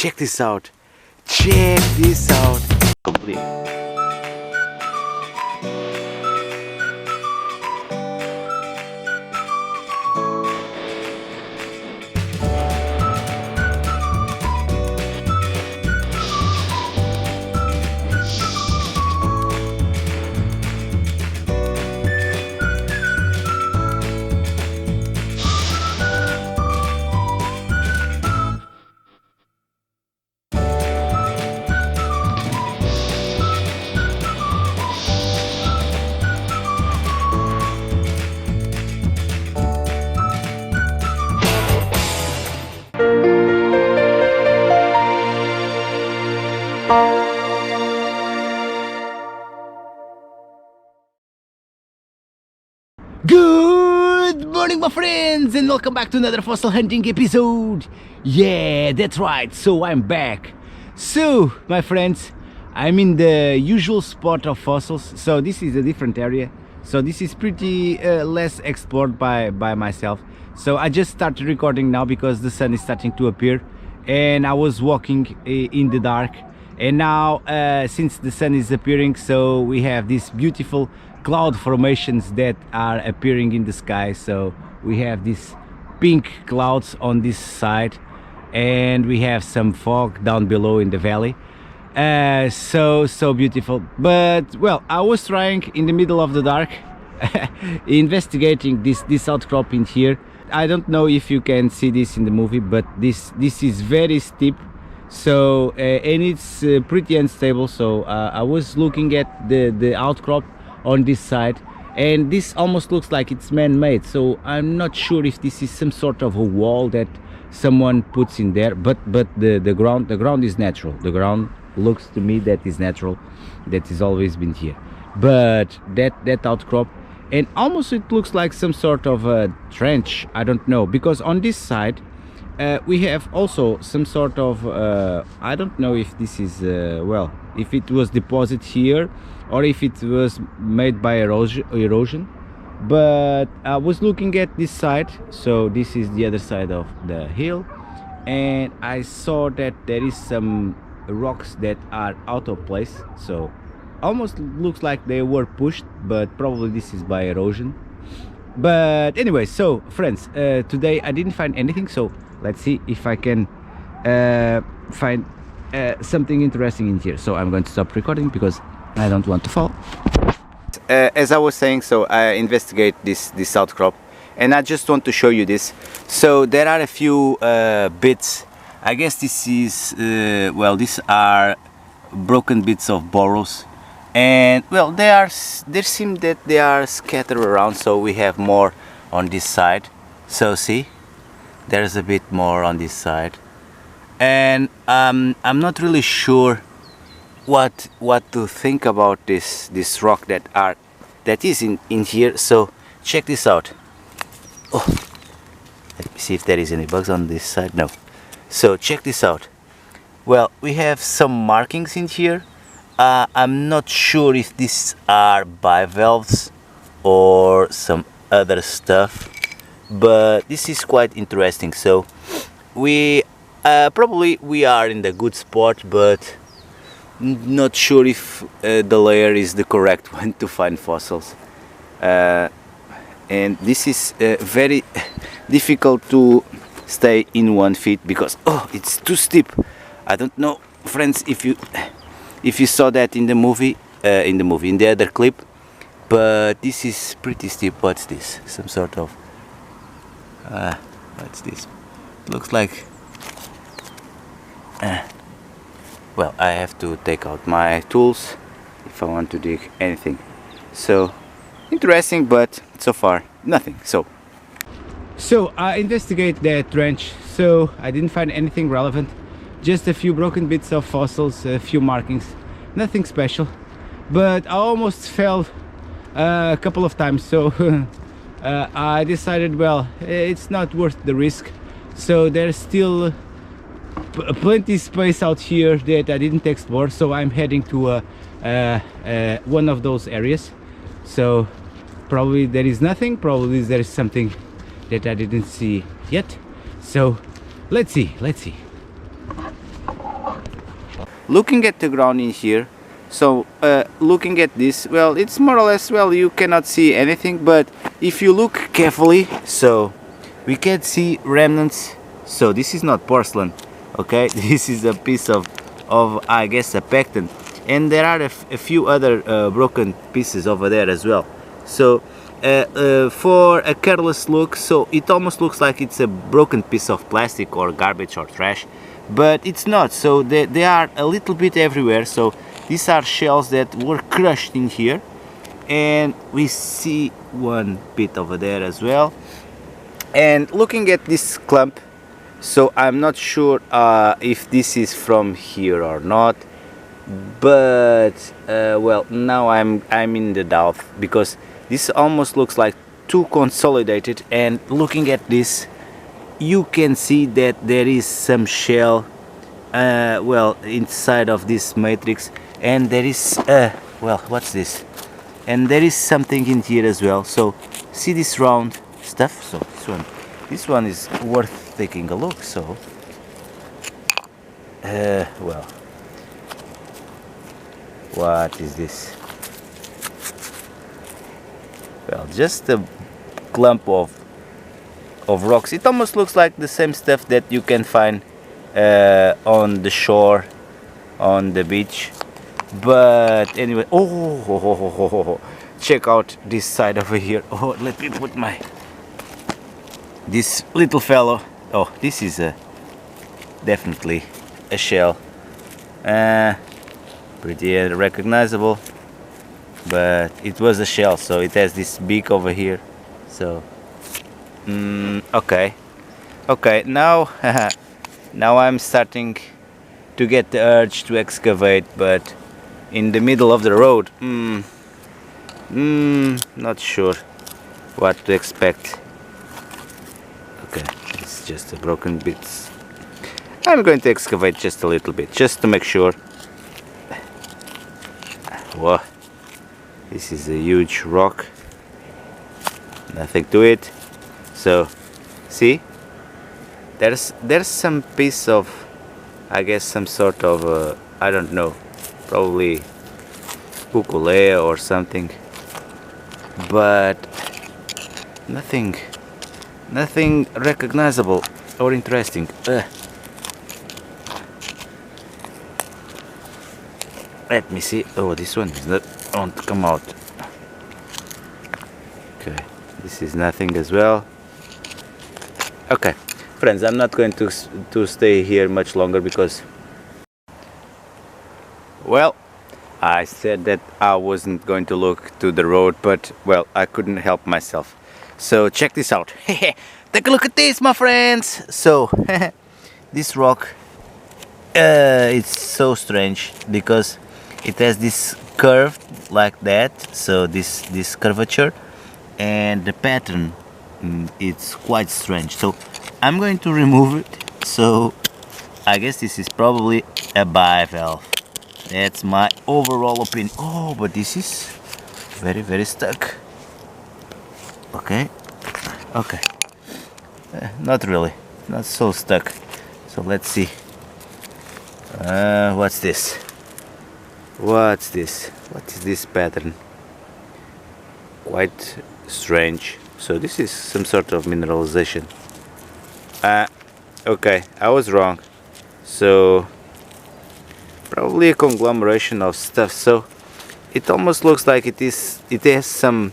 check this out. Check this out. Complete. Good morning, my friends, and welcome back to another fossil hunting episode. Yeah, that's right, so I'm back. So, my friends, I'm in the usual spot of fossils. So this is a different area. So this is pretty less explored by myself. So I just started recording now because the sun is starting to appear, and I was walking in the dark. And now, since the sun is appearing, so we have these beautiful cloud formations that are appearing in the sky. So we have these pink clouds on this side, and we have some fog down below in the valley. So beautiful. But well, I was trying in the middle of the dark investigating this outcrop in here. I don't know if you can see this in the movie, but this is very steep. So and it's pretty unstable. So I was looking at the outcrop on this side, and this almost looks like it's man-made. So I'm not sure if this is some sort of a wall that someone puts in there, but the ground is natural. The ground looks to me that is natural, that has always been here. But that outcrop, and almost it looks like some sort of a trench. I don't know, because on this side we have also some sort of I don't know if this is well, if it was deposited here or if it was made by erosion. But I was looking at this side, so this is the other side of the hill, and I saw that there is some rocks that are out of place. So almost looks like they were pushed, but probably this is by erosion. But anyway, so friends, today I didn't find anything, so let's see if I can find something interesting in here. So I'm going to stop recording because I don't want to fall. As I was saying, so I investigate this outcrop, and I just want to show you this. So there are a few bits. I guess this is well, these are broken bits of burrows, and well, there seem that they are scattered around. So we have more on this side. So see, there's a bit more on this side, and I'm not really sure what to think about this rock that is in here. So check this out. Oh, let me see if there is any bugs on this side. No. So check this out. Well, we have some markings in here. I'm not sure if these are bivalves or some other stuff, but this is quite interesting. So we probably we are in the good spot, but not sure if the layer is the correct one to find fossils, and this is very difficult to stay in 1 feet because it's too steep. I don't know, friends, if you saw that in the movie, in the other clip, but this is pretty steep. What's this? Some sort of what's this? Looks like well, I have to take out my tools if I want to dig anything. So interesting, but so far nothing. So I investigate the trench. So I didn't find anything relevant, just a few broken bits of fossils, a few markings, nothing special. But I almost fell a couple of times, so I decided, well, it's not worth the risk. So there's still plenty space out here that I didn't explore, so I'm heading to one of those areas. So probably there is nothing, probably there is something that I didn't see yet. So let's see. looking at the ground in here, so looking at this, well, it's more or less, well, you cannot see anything, but if you look carefully, so we can see remnants. So this is not porcelain, okay? This is a piece of I guess a Pecten, and there are a few other broken pieces over there as well. So for a careless look, so it almost looks like it's a broken piece of plastic or garbage or trash, but it's not. So they are a little bit everywhere. So these are shells that were crushed in here, and we see one bit over there as well. And looking at this clump, so I'm not sure if this is from here or not, but well, now I'm in the doubt, because this almost looks like too consolidated, and looking at this you can see that there is some shell well, inside of this matrix, and there is well, what's this, and there is something in here as well. So see this round stuff, so this one is worth taking a look. So well, what is this? Well, just a clump of rocks. It almost looks like the same stuff that you can find on the shore, on the beach. But anyway, oh, check out this side over here. Oh, let me put this little fellow. Oh, this is definitely a shell. Pretty recognizable, but it was a shell, so it has this beak over here. So okay, now now I'm starting to get the urge to excavate, but in the middle of the road, not sure what to expect. Okay, it's just a broken bits. I'm going to excavate just a little bit, just to make sure. Whoa, this is a huge rock, nothing to it. So see, there's some piece of, I guess, some sort of I don't know, probably ukulele or something, but nothing recognizable or interesting. Let me see. Oh, this one is not on to come out. Okay, this is nothing as well. Okay, friends, I'm not going to stay here much longer, because, well, I said that I wasn't going to look to the road, but, well, I couldn't help myself. So check this out. Take a look at this, my friends. So this rock, it's so strange, because it has this curve like that, so this curvature, and the pattern, it's quite strange. So I'm going to remove it. So I guess this is probably a bivalve. That's my overall opinion. Oh, but this is very stuck. Okay, not really, not so stuck. So let's see. What's this? What is this pattern? Quite strange. So this is some sort of mineralization. Okay, I was wrong. So probably a conglomeration of stuff. So it almost looks like it has some,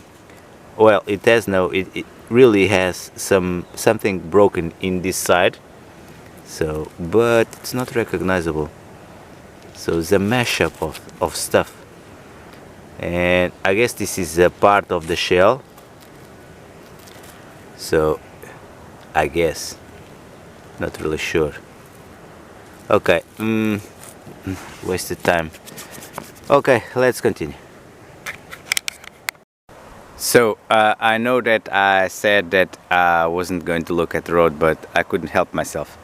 well, it really has something broken in this side. So, but it's not recognizable. So it's a mashup of stuff, and I guess this is a part of the shell. So I guess, not really sure. Okay, wasted time. Okay, let's continue. So I know that I said that I wasn't going to look at the road, but I couldn't help myself.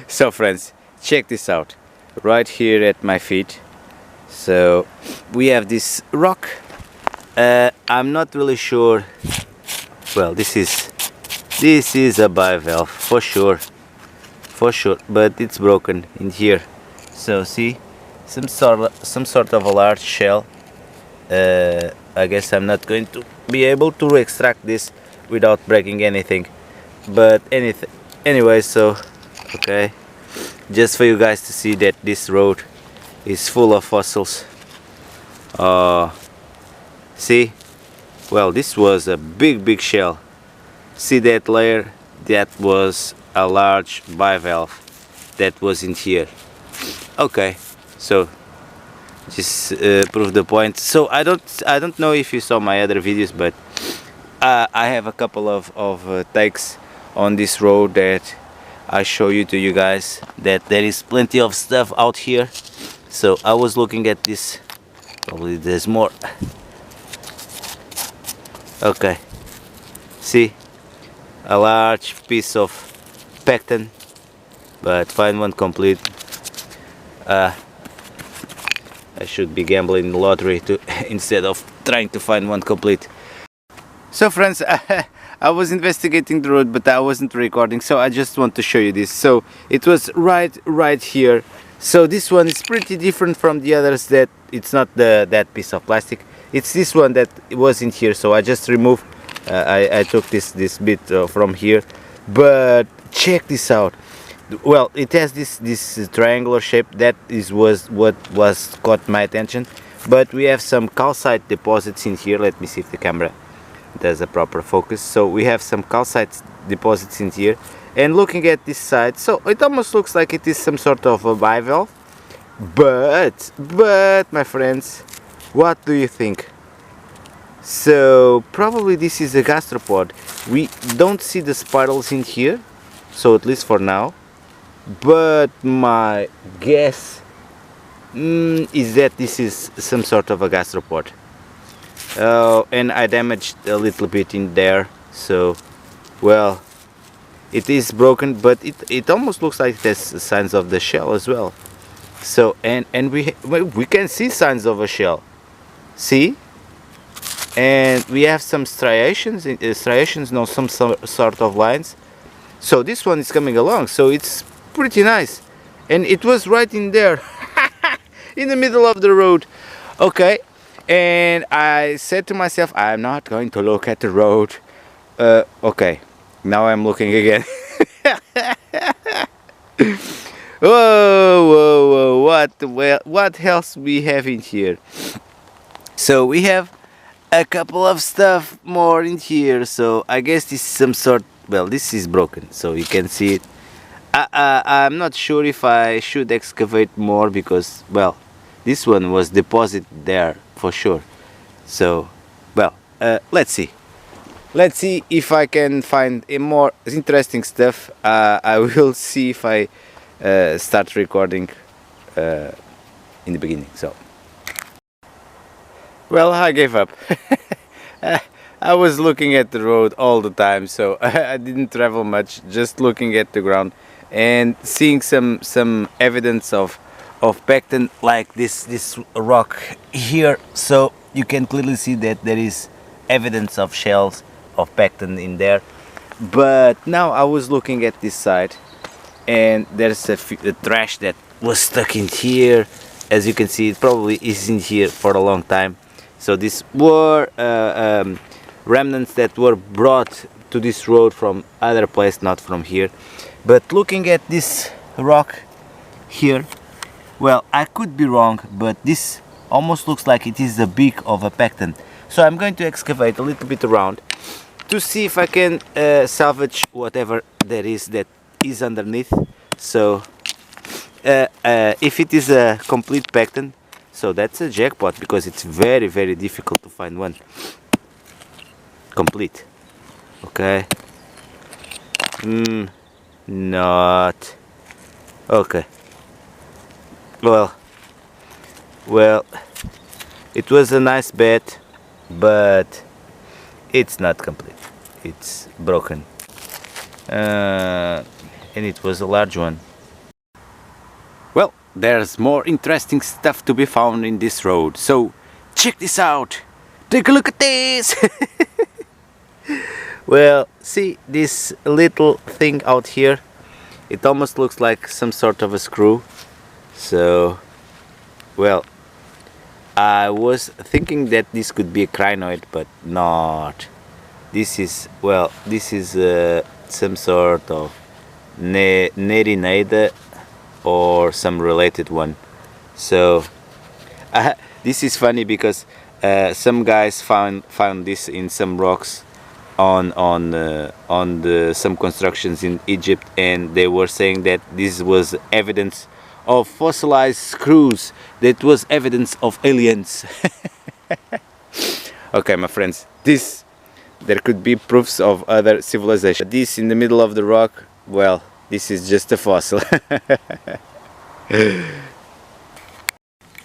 So friends, check this out. Right here at my feet, so we have this rock. I'm not really sure. Well, this is a bivalve for sure, but it's broken in here. So see, some sort of a large shell. I guess I'm not going to be able to extract this without breaking anything, but anyway, so okay, just for you guys to see that this road is full of fossils. See, well, this was a big shell. See that layer? That was a large bivalve that was in here. Okay, so just prove the point. So I don't know if you saw my other videos, but I have a couple of takes on this road that I show you to you guys, that there is plenty of stuff out here. So I was looking at this, probably there's more. Okay, see, a large piece of Pecten, but find one complete. I should be gambling the lottery to instead of trying to find one complete. So friends, I was investigating the road, but I wasn't recording, so I just want to show you this. So it was right here. So this one is pretty different from the others, that it's not that piece of plastic. It's this one that was in here, so I just removed. I took this bit from here, but check this out. Well, it has this triangular shape. That was what caught my attention. But we have some calcite deposits in here. Let me see if the camera does a proper focus. So we have some calcite deposits in here, and looking at this side, so it almost looks like it is some sort of a bivalve. But my friends, what do you think? So probably this is a gastropod. We don't see the spirals in here, so at least for now. But my guess is that this is some sort of a gastropod. And I damaged a little bit in there, so well, it is broken, but it almost looks like there's signs of the shell as well. So and we can see signs of a shell. See, and we have some striations, no, some sort of lines. So this one is coming along, so it's pretty nice, and it was right in there in the middle of the road. Okay, and I said to myself, I'm not going to look at the road. Okay, now I'm looking again. Whoa, what else we have in here? So we have a couple of stuff more in here. So I guess this is some sort, well, this is broken, so you can see it. I'm not sure if I should excavate more, because, well, this one was deposited there for sure. So, well, let's see if I can find a more interesting stuff. I will see if I start recording in the beginning. So, well, I gave up. I was looking at the road all the time, so I didn't travel much, just looking at the ground and seeing some evidence of Pecten, like this rock here. So you can clearly see that there is evidence of shells of Pecten in there. But now I was looking at this side, and there's a trash that was stuck in here. As you can see, it probably is in here for a long time. So these were remnants that were brought to this road from other place, not from here. But looking at this rock here, well, I could be wrong, but this almost looks like it is the beak of a Pecten. So I'm going to excavate a little bit around to see if I can salvage whatever there is that is underneath. So if it is a complete Pecten, so that's a jackpot, because it's very difficult to find one complete. Okay. Not okay. Well, it was a nice bet, but it's not complete. It's broken, and it was a large one. Well, there's more interesting stuff to be found in this road, so check this out. Take a look at this. Well, see this little thing out here? It almost looks like some sort of a screw. So, well, I was thinking that this could be a crinoid, but not. This is, well, this is some sort of Nerinida or some related one. So this is funny because some guys found this in some rocks on some constructions in Egypt, and they were saying that this was evidence of fossilized screws. That was evidence of aliens. Okay, my friends, there could be proofs of other civilization. This in the middle of the rock, well, this is just a fossil.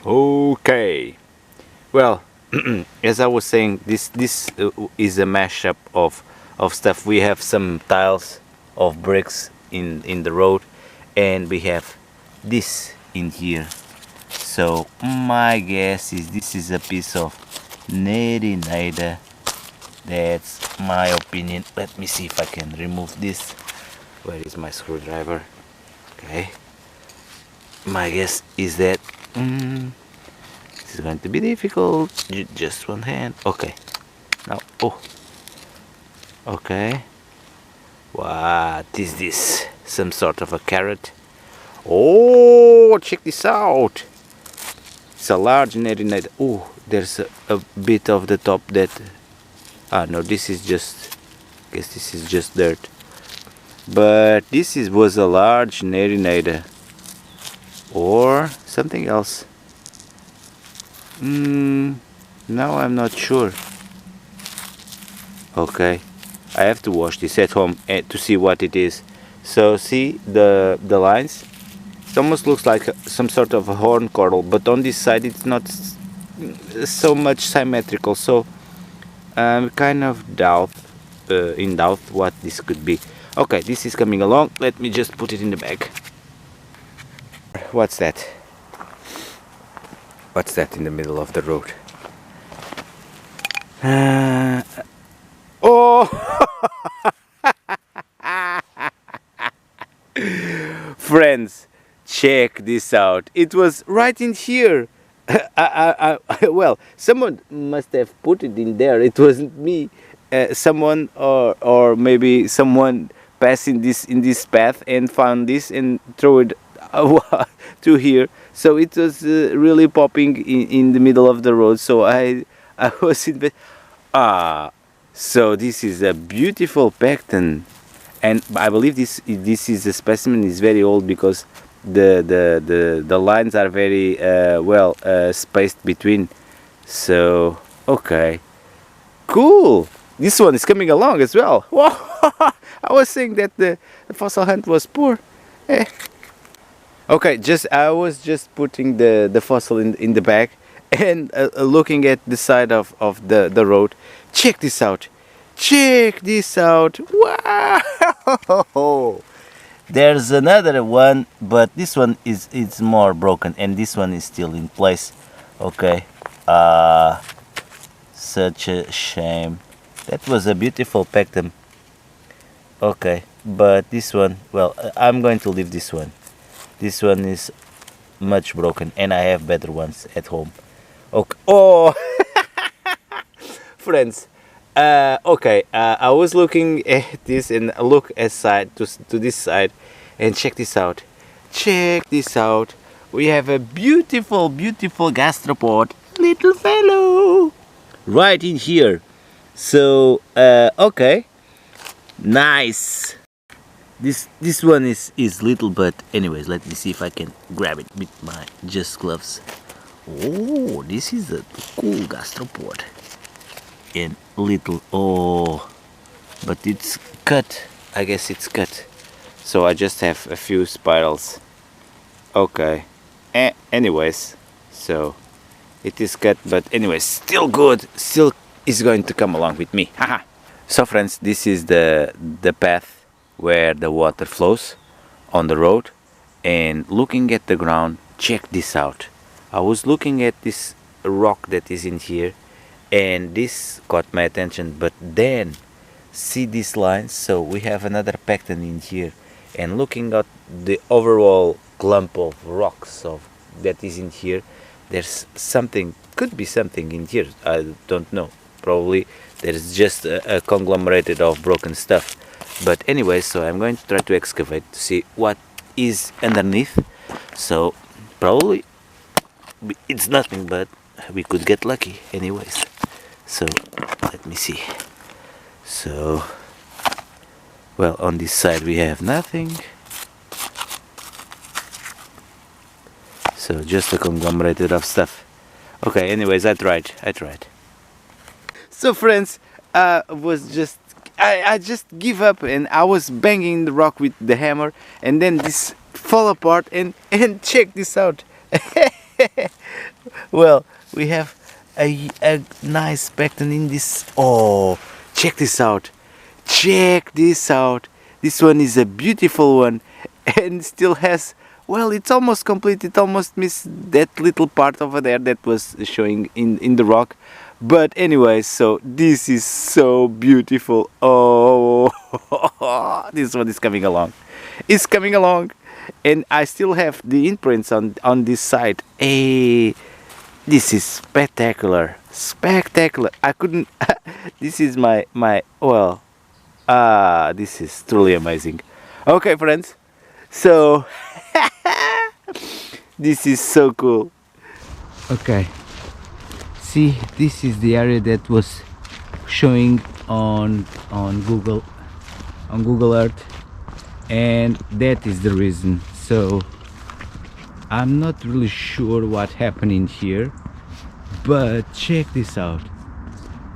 Okay, well, as I was saying, this is a mashup of stuff. We have some tiles of bricks in the road, and we have this in here. So my guess is this is a piece of Nerinida. That's my opinion. Let me see if I can remove this. Where is my screwdriver? Okay, my guess is that this is going to be difficult. Just one hand. Okay, now, oh, okay, what is this? Some sort of a carrot. Oh, check this out. It's a large Nerinida. Oh, there's a bit of the top that, no, this is just, I guess this is just dirt, but this was a large Nerinida or something else. Now I'm not sure. Okay, I have to wash this at home to see what it is. So see the lines? It almost looks like some sort of a horn coral, but on this side it's not so much symmetrical. So I'm kind of in doubt what this could be. Okay, this is coming along. Let me just put it in the bag. What's that? What's that in the middle of the road? Oh! Friends, check this out. It was right in here. Well, someone must have put it in there. It wasn't me. Someone or maybe someone passing this in this path and found this and threw it to here. So it was really popping in the middle of the road. So I was in bed. So this is a beautiful Pecten, and I believe this is a specimen is very old because the lines are very well spaced between. So okay, cool. This one is coming along as well. Wow. I was saying that the fossil hunt was poor. Okay, I was just putting the fossil in the bag and looking at the side of the road. Check this out. Check this out. Wow. There's another one, but this one is more broken, and this one is still in place. Okay. Such a shame. That was a beautiful Pecten. Okay, but this one, well, I'm going to leave this one. This one is much broken, and I have better ones at home. Okay. Oh, friends. Okay. I was looking at this and look aside to this side, and check this out. Check this out. We have a beautiful, beautiful gastropod, little fellow, right in here. So, okay, nice. This one is little, but anyways, let me see if I can grab it with my just gloves. Oh, this is a cool gastropod. And little, oh, but it's cut. I guess it's cut. So I just have a few spirals. Okay. Anyways, so it is cut, but anyways, still good. Still is going to come along with me. Haha. So friends, this is the path where the water flows on the road, and looking at the ground, check this out. I was looking at this rock that is in here, and this caught my attention, but then see these lines. So we have another Pecten in here, and looking at the overall clump of rocks that is in here. There's something, could be something in here, I don't know. Probably there's just a conglomerate of broken stuff. But anyway, so I'm going to try to excavate to see what is underneath. So probably it's nothing, but we could get lucky anyways. So let me see. So, well, on this side we have nothing. So just a conglomerate of stuff. Okay, anyways, I tried. So friends, I just give up, and I was banging the rock with the hammer, and then this fall apart, and check this out. Well, we have a nice Pecten in this. Oh, check this out. This one is a beautiful one, and still has, well, it's almost complete. It almost missed that little part over there that was showing in the rock. But anyway, so this is so beautiful. Oh, this one is coming along. It's coming along, and I still have the imprints on this side. Hey, this is spectacular. I couldn't. This is my well. This is truly amazing. Okay, friends. So this is so cool. Okay. See, this is the area that was showing on Google Earth, and that is the reason. So I'm not really sure what happened in here, but check this out.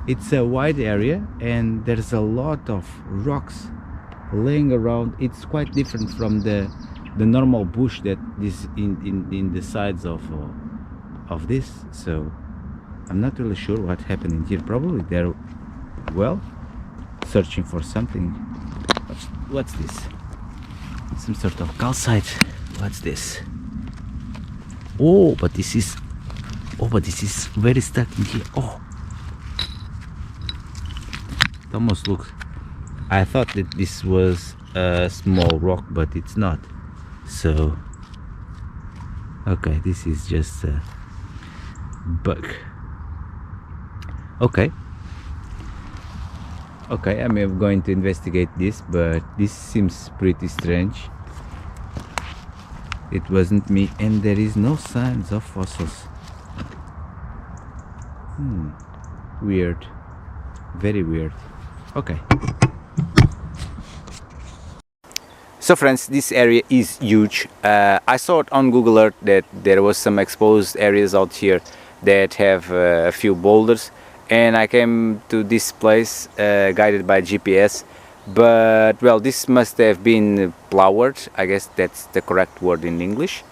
It's a wide area, and there's a lot of rocks laying around. It's quite different from the normal bush that is in the sides of this. So I'm not really sure what happened in here. Probably they're, well, searching for something. What's this? Some sort of calcite. What's this? But this is very stuck in here. It almost looks, I thought that this was a small rock, but it's not. So okay, this is just a bug. Okay, I'm going to investigate this, but this seems pretty strange. It wasn't me, and there is no signs of fossils. Weird, very weird. Okay. So friends, this area is huge. I saw it on Google Earth that there was some exposed areas out here that have a few boulders, and I came to this place guided by GPS. But well, this must have been plowed, I guess that's the correct word in English,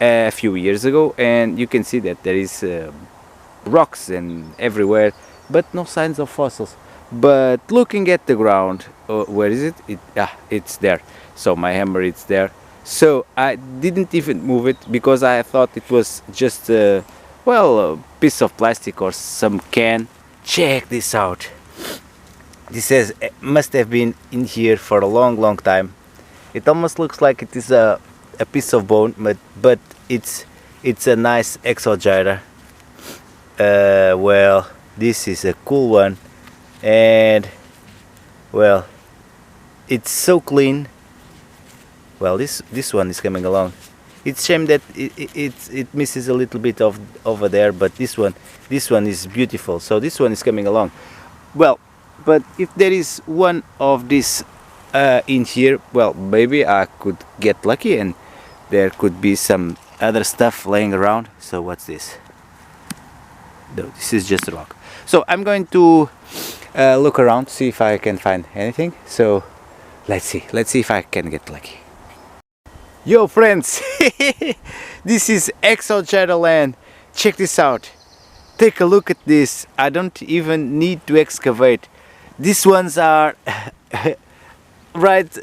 a few years ago, and you can see that there is rocks and everywhere, but no signs of fossils. But looking at the ground, where is it? It's there. So my hammer is there. So I didn't even move it because I thought it was just a piece of plastic or some can. Check this out. This says it must have been in here for a long time. It almost looks like it is a piece of bone, but it's a nice exogyra. Well, this is a cool one, and well, it's so clean. Well, this one is coming along. It's a shame that it misses a little bit of over there, but this one is beautiful. So this one is coming along. Well, but if there is one of these in here, well, maybe I could get lucky and there could be some other stuff laying around. So what's this? No, this is just a rock. So I'm going to look around, see if I can find anything. So let's see if I can get lucky. Yo friends, this is Exogyra land. Check this out. Take a look at this. I don't even need to excavate. These ones are right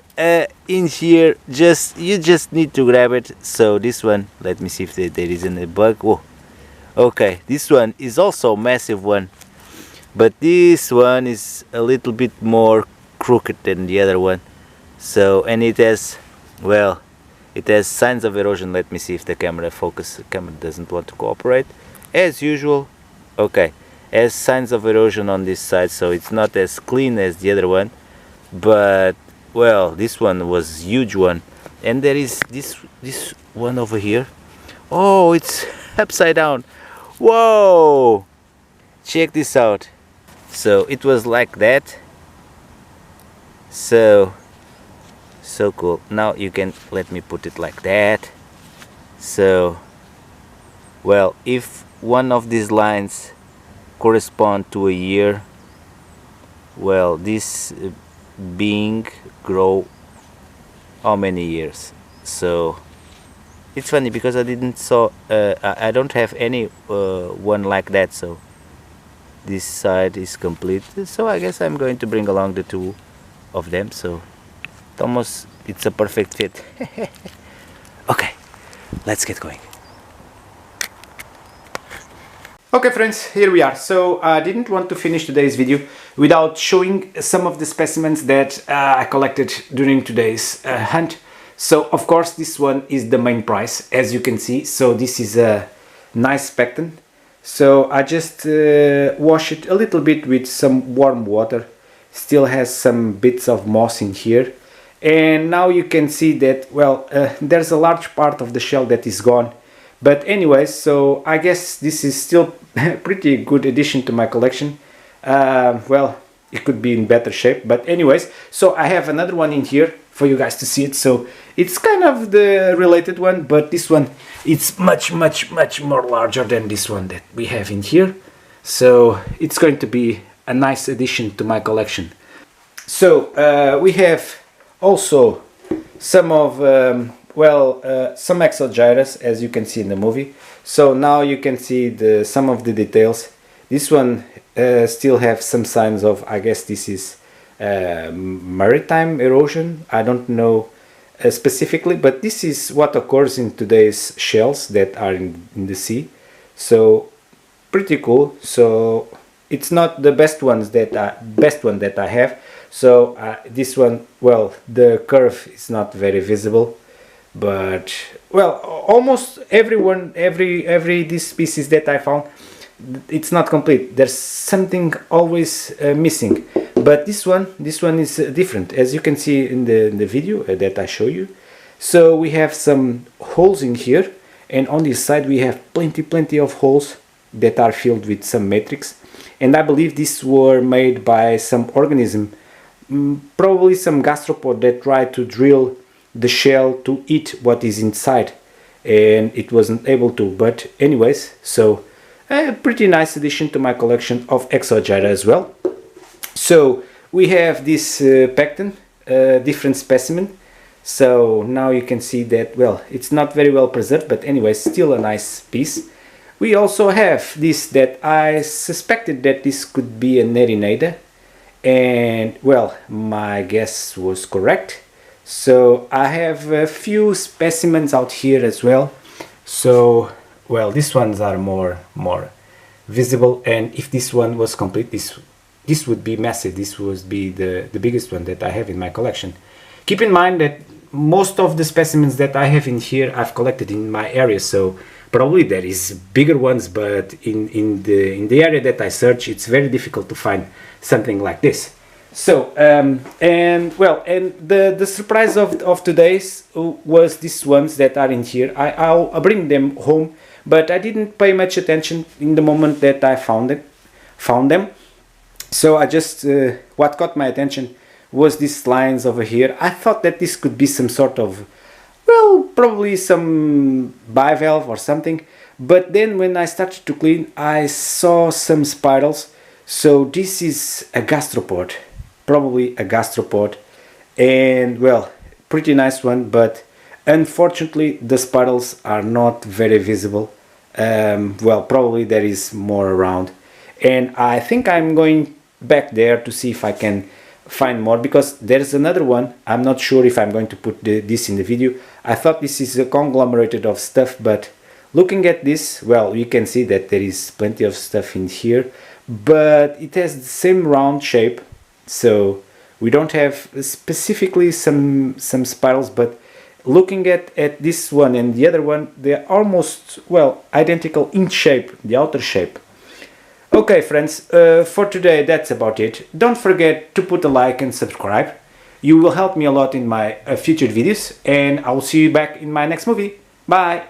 in here. You just need to grab it. So this one, let me see if there isn't a bug. Whoa. Okay, this one is also a massive one, but this one is a little bit more crooked than the other one. So, and it has, well, It has signs of erosion. Let me see if the camera doesn't want to cooperate. As usual, okay, has signs of erosion on this side, so it's not as clean as the other one, but well, this one was huge one. And there is this one over here. Oh, it's upside down. Whoa, check this out. So it was like that. So cool. Now you can let me put it like that. So well, if one of these lines correspond to a year, well, this being grow how many years? So it's funny because I don't have any one like that, so this side is complete. So I guess I'm going to bring along the two of them, so it's a perfect fit. Okay, let's get going. Okay friends, here we are. So I didn't want to finish today's video without showing some of the specimens that I collected during today's hunt. So of course this one is the main prize, as you can see. So this is a nice Pecten. So I just wash it a little bit with some warm water. Still has some bits of moss in here. And now you can see that, well, there's a large part of the shell that is gone. But anyways, so I guess this is still a pretty good addition to my collection. Well, it could be in better shape, but anyways, so I have another one in here for you guys to see it. So it's kind of the related one, but this one, it's much more larger than this one that we have in here. So it's going to be a nice addition to my collection. So we have also some of some exogyres, as you can see in the movie. So now you can see some of the details. This one still have some signs of, I guess this is maritime erosion. I don't know specifically, but this is what occurs in today's shells that are in the sea. So pretty cool. So it's not the best one that I have. So this one, well, the curve is not very visible, but well, almost every these species that I found, it's not complete. There's something always missing. But this one is different, as you can see in the video that I show you. So we have some holes in here, and on this side we have plenty of holes that are filled with some matrix. And I believe these were made by some organism, probably some gastropod that tried to drill the shell to eat what is inside, and it wasn't able to. But anyways, so a pretty nice addition to my collection of exogyra as well. So we have this Pecten, different specimen. So now you can see that, well, it's not very well preserved, but anyways, still a nice piece. We also have this that I suspected that this could be a Nerinada, and well, my guess was correct. So I have a few specimens out here as well. So well, these ones are more visible, and if this one was complete, this would be massive. This would be the biggest one that I have in my collection. Keep in mind that most of the specimens that I have in here I've collected in my area, so probably there is bigger ones, but in the area that I search, it's very difficult to find something like this. So and well, and the surprise of today's was these ones that are in here. I'll bring them home, but I didn't pay much attention in the moment that I found them. So I just what caught my attention was these lines over here. I thought that this could be some sort of, well, probably some bivalve or something, but then when I started to clean, I saw some spirals. So this is a gastropod, probably a gastropod, and well, pretty nice one, but unfortunately the spirals are not very visible. Well, probably there is more around, and I think I'm going back there to see if I can find more, because there's another one. I'm not sure if I'm going to put this in the video. I thought this is a conglomerate of stuff, but looking at this, well, you can see that there is plenty of stuff in here, but it has the same round shape. So we don't have specifically some spirals, but looking at this one and the other one, they're almost, well, identical in shape, the outer shape. Okay friends, for today that's about it. Don't forget to put a like and subscribe. You will help me a lot in my future videos, and I will see you back in my next movie. Bye!